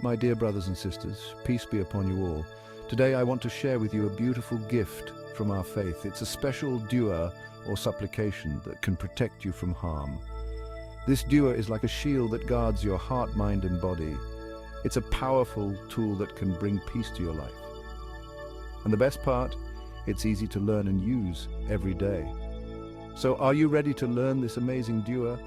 My dear brothers and sisters, peace be upon you all. Today I want to share with you a beautiful gift from our faith. It's a special dua or supplication that can protect you from harm. This dua is like a shield that guards your heart, mind and body. It's a powerful tool that can bring peace to your life. And the best part, it's easy to learn and use every day. So are you ready to learn this amazing dua?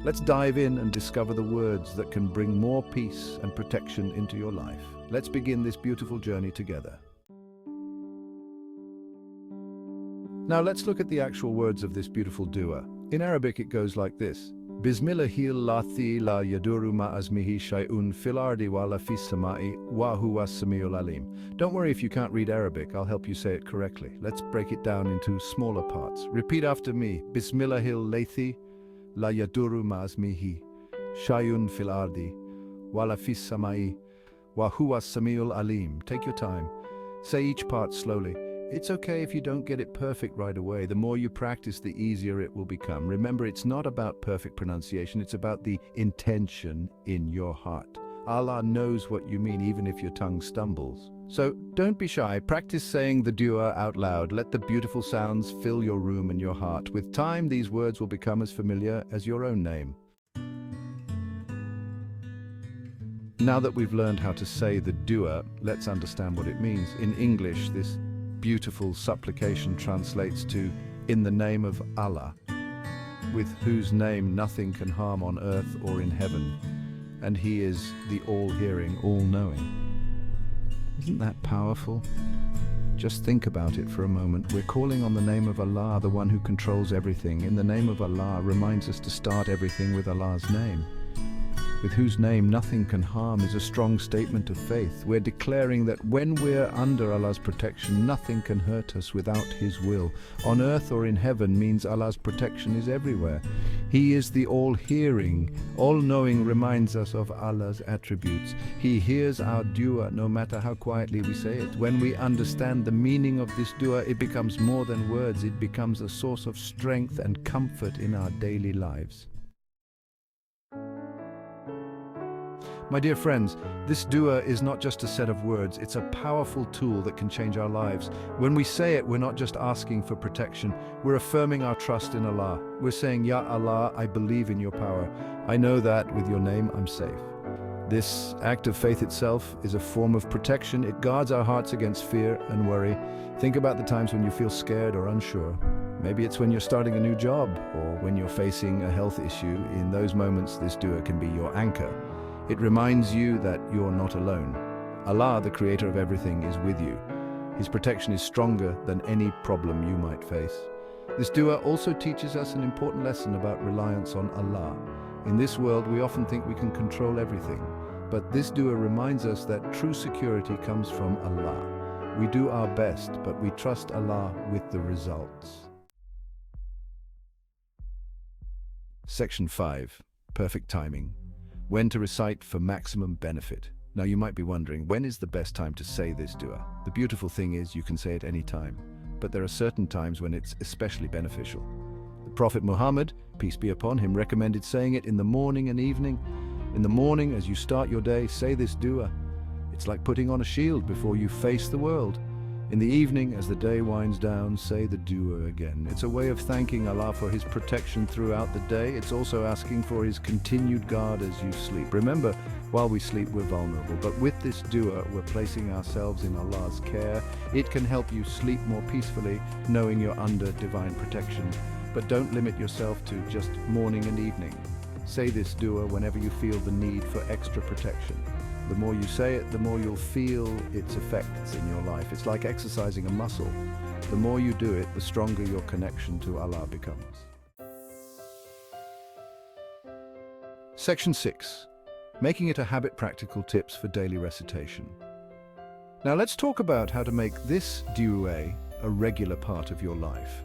Let's dive in and discover the words that can bring more peace and protection into your life. Let's begin this beautiful journey together. Now let's look at the actual words of this beautiful dua. In Arabic it goes like this. Bismillahil lathi la yaduru ma'azmihi shay'un fil ardi wa la fis sama'i wa huwa samiul alim. Don't worry if you can't read Arabic, I'll help you say it correctly. Let's break it down into smaller parts. Repeat after me. Bismillahil lathi la yaduru ma'azmihi shay'un fil ardi wa la fis sama'i wa huwa samiul alim. Take your time. Say each part slowly. It's okay if you don't get it perfect right away. The more you practice, the easier it will become. Remember, it's not about perfect pronunciation, it's about the intention in your heart. Allah knows what you mean even if your tongue stumbles. So don't be shy, practice saying the dua out loud. Let the beautiful sounds fill your room and your heart. With time, these words will become as familiar as your own name. Now that we've learned how to say the dua, let's understand what it means. In English, this beautiful supplication translates to, in the name of Allah, with whose name nothing can harm on earth or in heaven, and He is the all-hearing, all-knowing. Isn't that powerful? Just think about it for a moment. We're calling on the name of Allah, the one who controls everything. In the name of Allah reminds us to start everything with Allah's name. With whose name nothing can harm is a strong statement of faith. We're declaring that when we're under Allah's protection, nothing can hurt us without His will. On earth or in heaven means Allah's protection is everywhere. He is the all-hearing, all-knowing, reminds us of Allah's attributes. He hears our dua no matter how quietly we say it. When we understand the meaning of this dua, it becomes more than words. It becomes a source of strength and comfort in our daily lives. My dear friends, this dua is not just a set of words, it's a powerful tool that can change our lives. When we say it, we're not just asking for protection, we're affirming our trust in Allah. We're saying, Ya Allah, I believe in your power. I know that with your name I'm safe. This act of faith itself is a form of protection. It guards our hearts against fear and worry. Think about the times when you feel scared or unsure. Maybe it's when you're starting a new job or when you're facing a health issue. In those moments, this dua can be your anchor. It reminds you that you're not alone. Allah, the creator of everything, is with you. His protection is stronger than any problem you might face. This dua also teaches us an important lesson about reliance on Allah. In this world, we often think we can control everything, but this dua reminds us that true security comes from Allah. We do our best, but we trust Allah with the results. Section 5. Perfect timing. When to recite for maximum benefit. Now you might be wondering, when is the best time to say this dua? The beautiful thing is you can say it any time, but there are certain times when it's especially beneficial. The Prophet Muhammad, peace be upon him, recommended saying it in the morning and evening. In the morning, as you start your day, say this dua. It's like putting on a shield before you face the world. In the evening, as the day winds down, say the dua again. It's a way of thanking Allah for His protection throughout the day. It's also asking for His continued guard as you sleep. Remember, while we sleep, we're vulnerable, but with this dua, we're placing ourselves in Allah's care. It can help you sleep more peacefully, knowing you're under divine protection. But don't limit yourself to just morning and evening. Say this dua whenever you feel the need for extra protection. The more you say it, the more you'll feel its effects in your life. It's like exercising a muscle. The more you do it, the stronger your connection to Allah becomes. Section 6. Making it a habit, practical tips for daily recitation. Now let's talk about how to make this dua a regular part of your life.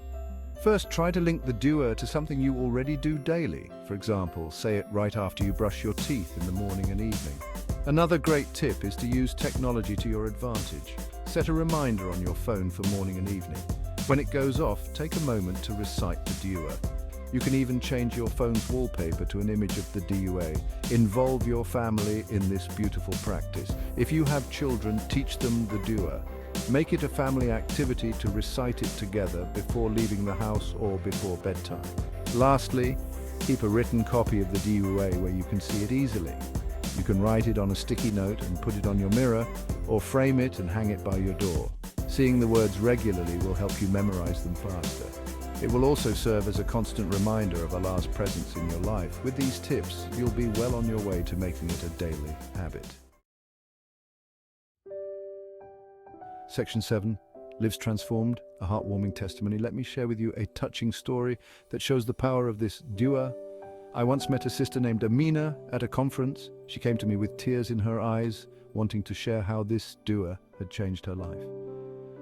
First, try to link the dua to something you already do daily. For example, say it right after you brush your teeth in the morning and evening. Another great tip is to use technology to your advantage. Set a reminder on your phone for morning and evening. When it goes off, take a moment to recite the dua. You can even change your phone's wallpaper to an image of the DUA. Involve your family in this beautiful practice. If you have children, teach them the dua. Make it a family activity to recite it together before leaving the house or before bedtime. Lastly, keep a written copy of the DUA where you can see it easily. You can write it on a sticky note and put it on your mirror, or frame it and hang it by your door. Seeing the words regularly will help you memorize them faster. It will also serve as a constant reminder of Allah's presence in your life. With these tips, you'll be well on your way to making it a daily habit. Section 7. Lives Transformed, a heartwarming testimony. Let me share with you a touching story that shows the power of this dua. I once met a sister named Amina at a conference. She came to me with tears in her eyes, wanting to share how this dua had changed her life.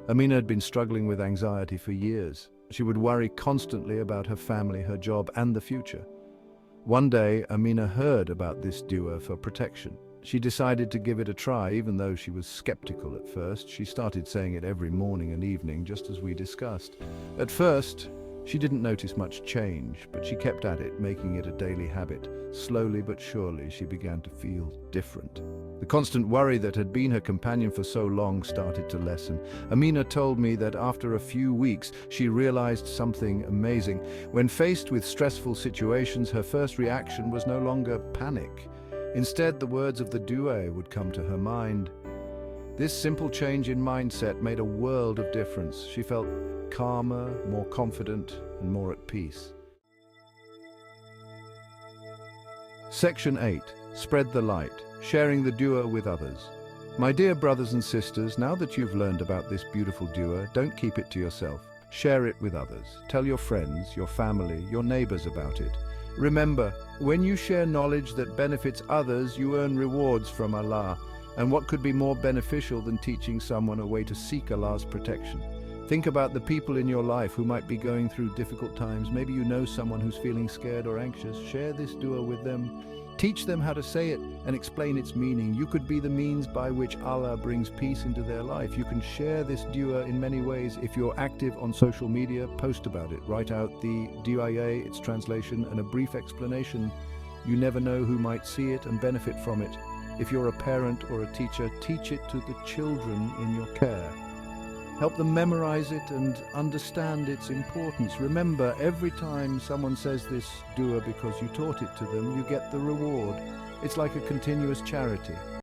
Amina had been struggling with anxiety for years. She would worry constantly about her family, her job, and the future. One day, Amina heard about this dua for protection. She decided to give it a try, even though she was skeptical at first. She started saying it every morning and evening, just as we discussed. At first, she didn't notice much change, but she kept at it, making it a daily habit. Slowly but surely, she began to feel different. The constant worry that had been her companion for so long started to lessen. Amina told me that after a few weeks, she realized something amazing. When faced with stressful situations, her first reaction was no longer panic. Instead, the words of the dua would come to her mind. This simple change in mindset made a world of difference. She felt calmer, more confident, and more at peace. Section 8. Spread the light, sharing the dua with others. My dear brothers and sisters, now that you've learned about this beautiful dua, don't keep it to yourself. Share it with others. Tell your friends, your family, your neighbors about it. Remember, when you share knowledge that benefits others, you earn rewards from Allah. And what could be more beneficial than teaching someone a way to seek Allah's protection? Think about the people in your life who might be going through difficult times. Maybe you know someone who's feeling scared or anxious. Share this dua with them. Teach them how to say it and explain its meaning. You could be the means by which Allah brings peace into their life. You can share this dua in many ways. If you're active on social media, post about it. Write out the dua, its translation, and a brief explanation. You never know who might see it and benefit from it. If you're a parent or a teacher, teach it to the children in your care. Help them memorize it and understand its importance. Remember, every time someone says this dua because you taught it to them, you get the reward. It's like a continuous charity.